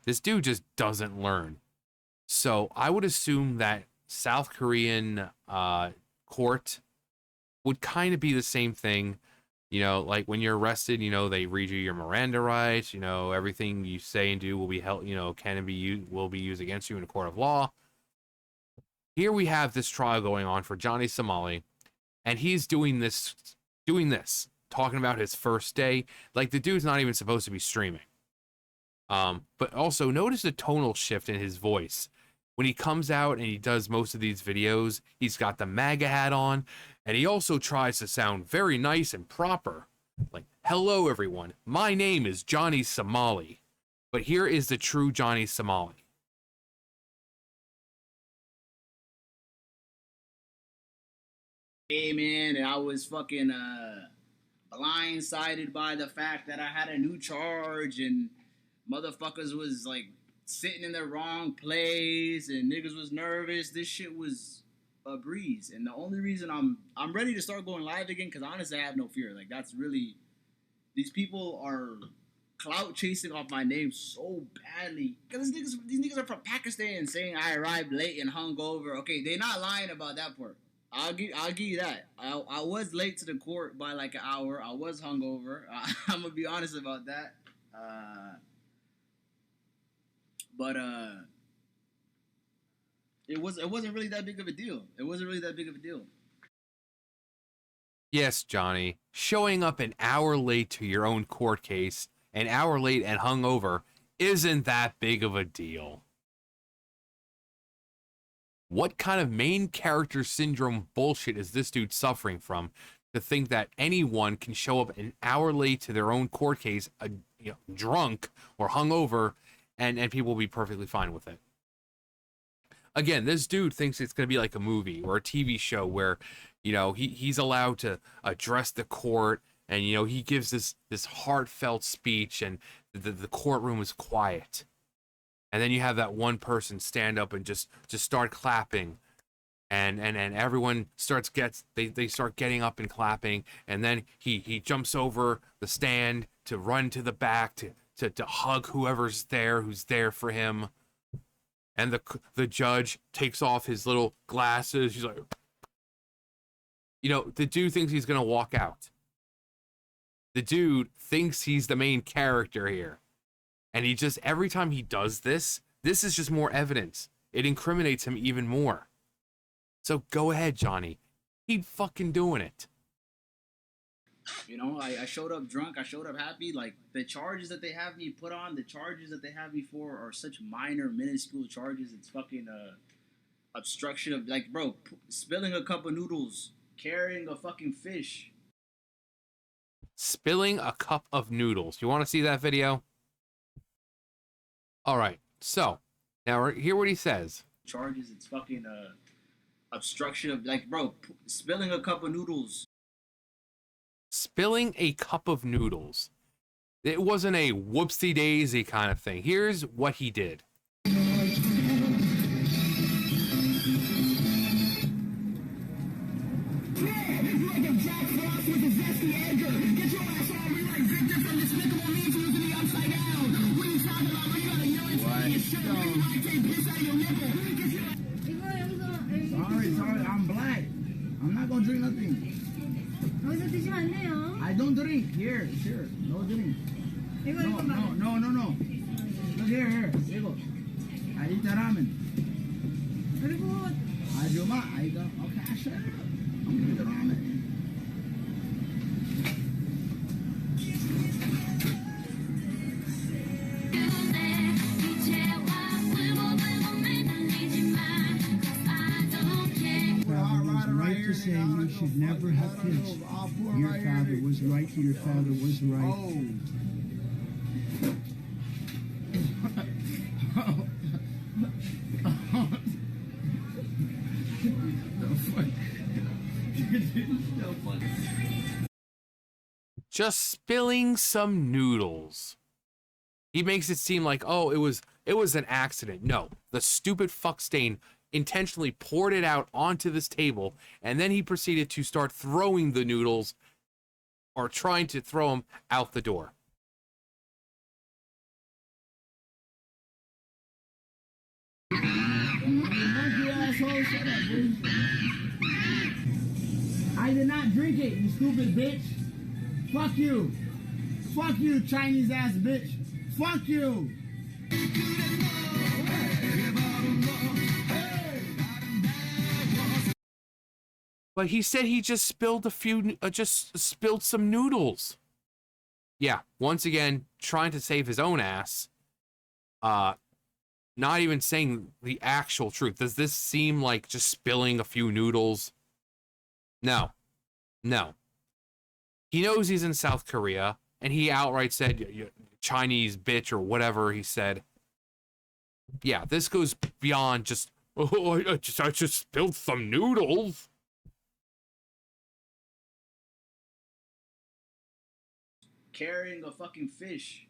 This dude just doesn't learn. So I would assume that South Korean court would kind of be the same thing. You know, like when you're arrested, you know, they read you your Miranda rights. You know, everything you say and do will be held, you know, can be used, will be used against you in a court of law. Here we have this trial going on for Johnny Somali, and he's doing this, talking about his first day. Like the dude's not even supposed to be streaming. But also notice the tonal shift in his voice. When he comes out and he does most of these videos, he's got the MAGA hat on, and he also tries to sound very nice and proper. Like, hello everyone, my name is Johnny Somali. But here is the true Johnny Somali. Hey man, and I was fucking blindsided by the fact that I had a new charge and motherfuckers was like sitting in the wrong place and niggas was nervous. This shit was a breeze, and the only reason I'm ready to start going live again, because honestly I have no fear. Like that's really, these people are clout chasing off my name so badly. Cause these niggas are from Pakistan saying I arrived late and hungover. Okay, they're not lying about that part. I'll give you that. I was late to the court by like an hour. I was hungover. I'm gonna be honest about that. But it wasn't really that big of a deal. It wasn't really that big of a deal. Yes, Johnny, showing up an hour late to your own court case, an hour late and hungover, isn't that big of a deal. What kind of main character syndrome bullshit is this dude suffering from to think that anyone can show up an hour late to their own court case, you know, drunk or hungover, and people will be perfectly fine with it? Again, this dude thinks it's going to be like a movie or a TV show where, you know, he's allowed to address the court, and, you know, he gives this heartfelt speech, and the courtroom is quiet. And then you have that one person stand up and just start clapping, and everyone they start getting up and clapping, and then he jumps over the stand to run to the back to hug who's there for him. And the judge takes off his little glasses. He's like, you know, the dude thinks he's gonna walk out. The dude thinks he's the main character here. And he just, every time he does this is just more evidence. It incriminates him even more. So go ahead, Johnny. Keep fucking doing it. You know, I showed up drunk. I showed up happy. Like, the charges that they have me put on, the charges that they have me for are such minor, minuscule charges. It's fucking obstruction of, like, bro, spilling a cup of noodles, carrying a fucking fish. Spilling a cup of noodles. You want to see that video? All right, so now hear what he says. Charges, it's fucking obstruction of, like, bro, spilling a cup of noodles. Spilling a cup of noodles. It wasn't a whoopsie daisy kind of thing. Here's what he did. Sorry, I'm black. I'm not gonna drink nothing. I don't drink. Here, no drink. No. Look here. I eat the ramen. I go, okay, shut up. I'm gonna eat the ramen. Right to say you should never have kids. Your father was right. Your father was right. Just spilling some noodles. He makes it seem like, oh, it was an accident. No, the stupid fuck stain intentionally poured it out onto this table, and then he proceeded to start throwing the noodles, or trying to throw them out the door. asshole. Shut up, dude. I did not drink it, you stupid bitch. Fuck you. Fuck you, Chinese ass bitch. Fuck you. But he said he just spilled just spilled some noodles. Yeah, once again, trying to save his own ass. Not even saying the actual truth. Does this seem like just spilling a few noodles? No. No. He knows he's in South Korea, and he outright said, Chinese bitch, or whatever he said. Yeah, this goes beyond just, oh, I just spilled some noodles. Carrying a fucking fish.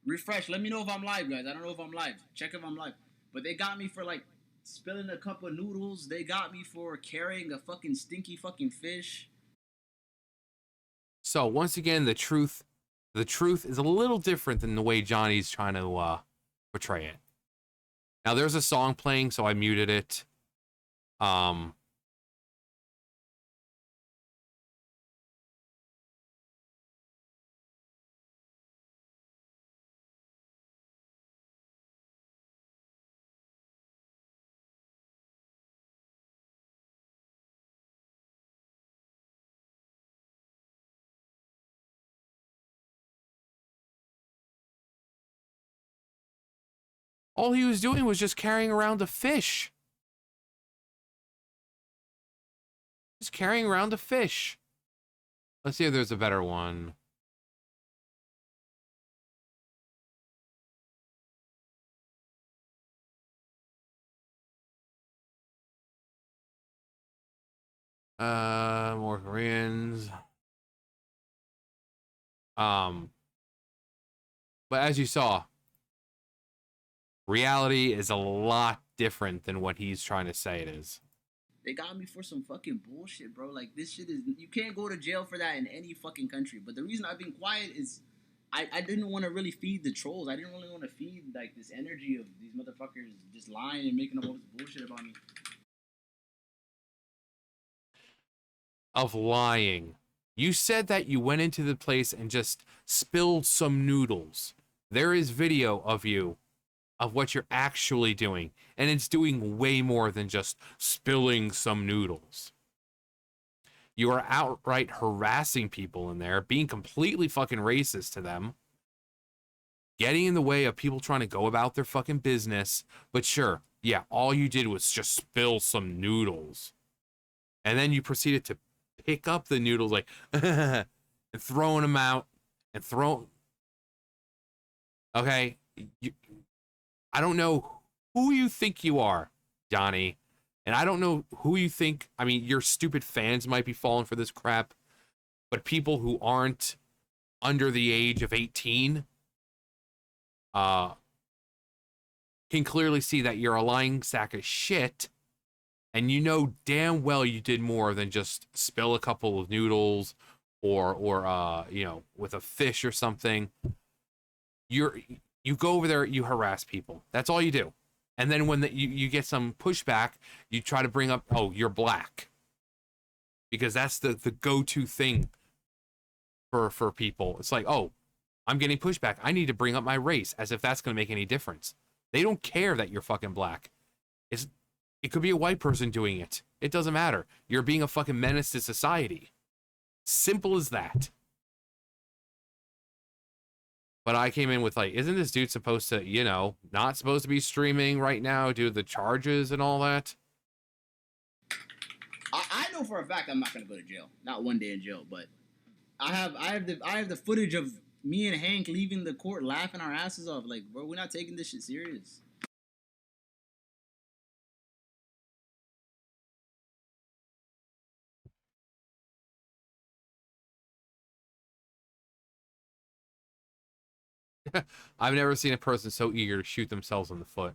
Refresh. Let me know if I'm live, guys. I don't know if I'm live. Check if I'm live. But they got me for like spilling a cup of noodles. They got me for carrying a fucking stinky fucking fish. So once again, the truth is a little different than the way Johnny's trying to portray it. Now there's a song playing, so I muted it. All he was doing was just carrying around a fish. Just carrying around a fish. Let's see if there's a better one. More Koreans. But as you saw, reality is a lot different than what he's trying to say it is. They got me for some fucking bullshit, bro. Like, this shit is... You can't go to jail for that in any fucking country. But the reason I've been quiet is I didn't want to really feed the trolls. I didn't really want to feed, like, this energy of these motherfuckers just lying and making up all this bullshit about me. Of lying. You said that you went into the place and just spilled some noodles. There is video of you, of what you're actually doing. And it's doing way more than just spilling some noodles. You are outright harassing people in there, being completely fucking racist to them, getting in the way of people trying to go about their fucking business. But sure, yeah, all you did was just spill some noodles. And then you proceeded to pick up the noodles like, and throwing them out and okay, I don't know who you think you are, Johnny. And I don't know who you think, I mean, your stupid fans might be falling for this crap, but people who aren't under the age of 18 can clearly see that you're a lying sack of shit, and you know damn well you did more than just spill a couple of noodles or you know, with a fish or something. You go over there, you harass people. That's all you do. And then when you get some pushback, you try to bring up, oh, you're black. Because that's the go-to thing for people. It's like, oh, I'm getting pushback. I need to bring up my race, as if that's going to make any difference. They don't care that you're fucking black. It could be a white person doing it. It doesn't matter. You're being a fucking menace to society. Simple as that. But I came in with like, isn't this dude supposed to, you know, not supposed to be streaming right now due to the charges and all that? I know for a fact I'm not gonna go to jail. Not one day in jail, but I have the footage of me and Hank leaving the court laughing our asses off. Like, bro, we're not taking this shit serious. I've never seen a person so eager to shoot themselves in the foot.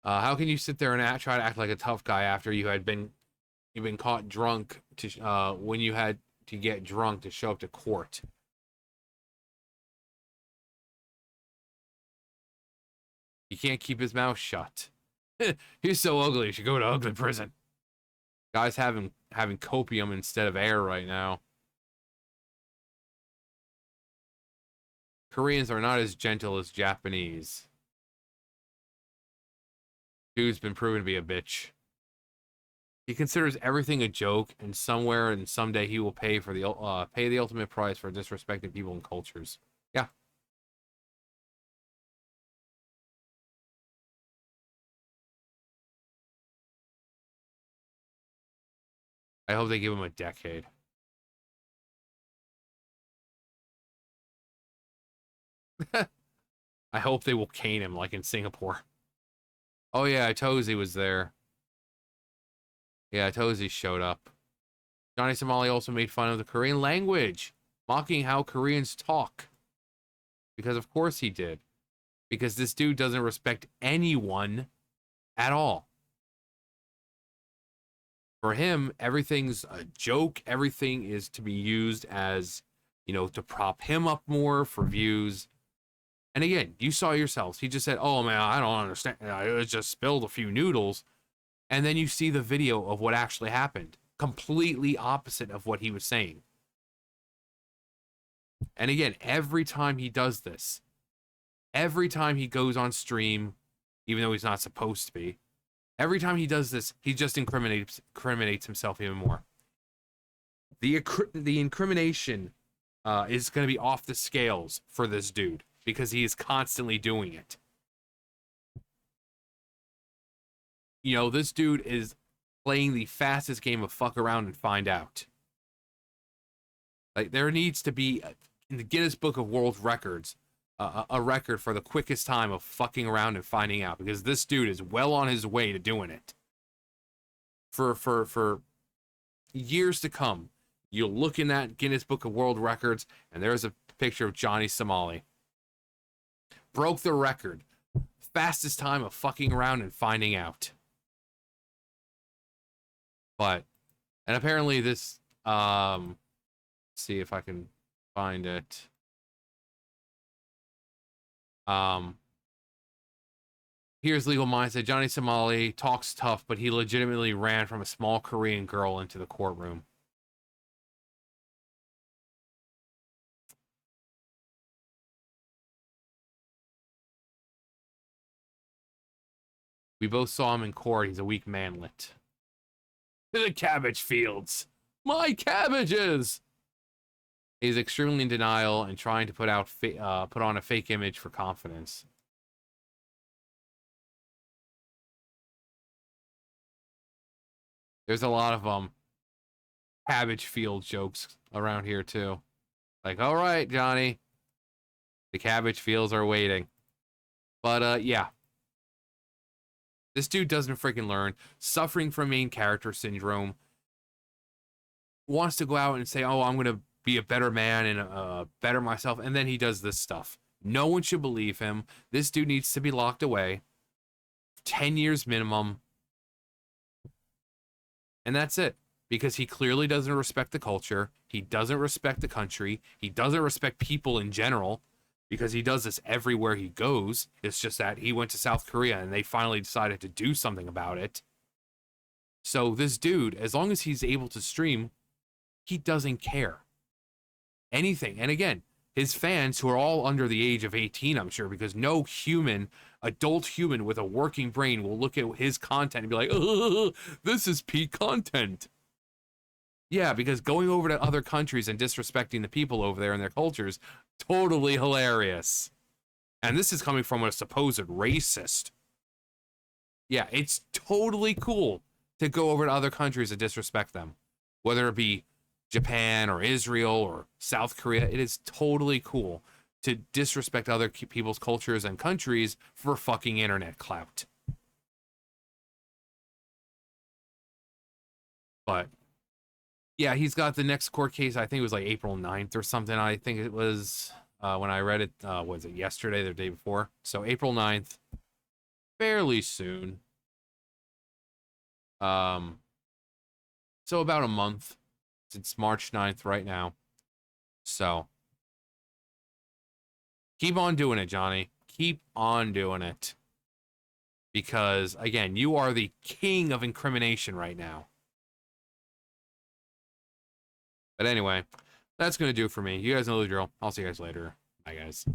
How can you sit there and try to act like a tough guy after you've been caught drunk to when you had to get drunk to show up to court? He can't keep his mouth shut. He's so ugly, he should go to ugly prison. Guy's having copium instead of air right now. Koreans are not as gentle as Japanese. Dude's been proven to be a bitch. He considers everything a joke, and somewhere and someday he will pay for the pay the ultimate price for disrespecting people and cultures. Yeah. I hope they give him a decade. I hope they will cane him like in Singapore. Oh yeah, Tozy was there. Yeah, Tozy showed up. Johnny Somali also made fun of the Korean language, mocking how Koreans talk. Because of course he did. Because this dude doesn't respect anyone at all. For him, everything's a joke. Everything is to be used as, you know, to prop him up more for views. And again, you saw yourselves. He just said, oh man, I don't understand. I just spilled a few noodles. And then you see the video of what actually happened. Completely opposite of what he was saying. And again, every time he does this, every time he goes on stream, even though he's not supposed to be, every time he does this, he just incriminates himself even more. The incrimination is going to be off the scales for this dude because he is constantly doing it. You know, this dude is playing the fastest game of fuck around and find out. Like, there needs to be, in the Guinness Book of World Records, a record for the quickest time of fucking around and finding out, because this dude is well on his way to doing it. For years to come, you'll look in that Guinness Book of World Records, and there's a picture of Johnny Somali. Broke the record. Fastest time of fucking around and finding out. But, and apparently this, let's see if I can find it. Here's Legal Mindset. Johnny Somali talks tough, but he legitimately ran from a small Korean girl into the courtroom. We both saw him in court. He's a weak manlet. To the cabbage fields. My cabbages! He's extremely in denial and trying to put on a fake image for confidence. There's a lot of cabbage field jokes around here too. Like, all right, Johnny, the cabbage fields are waiting. But yeah. This dude doesn't freaking learn. Suffering from main character syndrome. Wants to go out and say, oh, I'm going to be a better man and better myself. And then he does this stuff. No one should believe him. This dude needs to be locked away. 10 years minimum. And that's it. Because he clearly doesn't respect the culture. He doesn't respect the country. He doesn't respect people in general. Because he does this everywhere he goes. It's just that he went to South Korea and they finally decided to do something about it. So this dude, as long as he's able to stream, he doesn't care. Anything. And again, his fans, who are all under the age of 18, I'm sure, because no adult human with a working brain will look at his content and be like, oh, this is peak content. Yeah, because going over to other countries and disrespecting the people over there and their cultures, totally hilarious. And this is coming from a supposed racist. Yeah, it's totally cool to go over to other countries and disrespect them. Whether it be Japan or Israel or South Korea, it is totally cool to disrespect other people's cultures and countries for fucking internet clout. But yeah, he's got the next court case. I think it was like April 9th or something. I think it was when I read it, was it yesterday or the day before? So April 9th, fairly soon. So about a month. It's March 9th right now. So keep on doing it, Johnny. Keep on doing it. because again, you are the king of incrimination right now. But anyway, that's going to do it for me. You guys know the drill. I'll see you guys later. Bye, guys.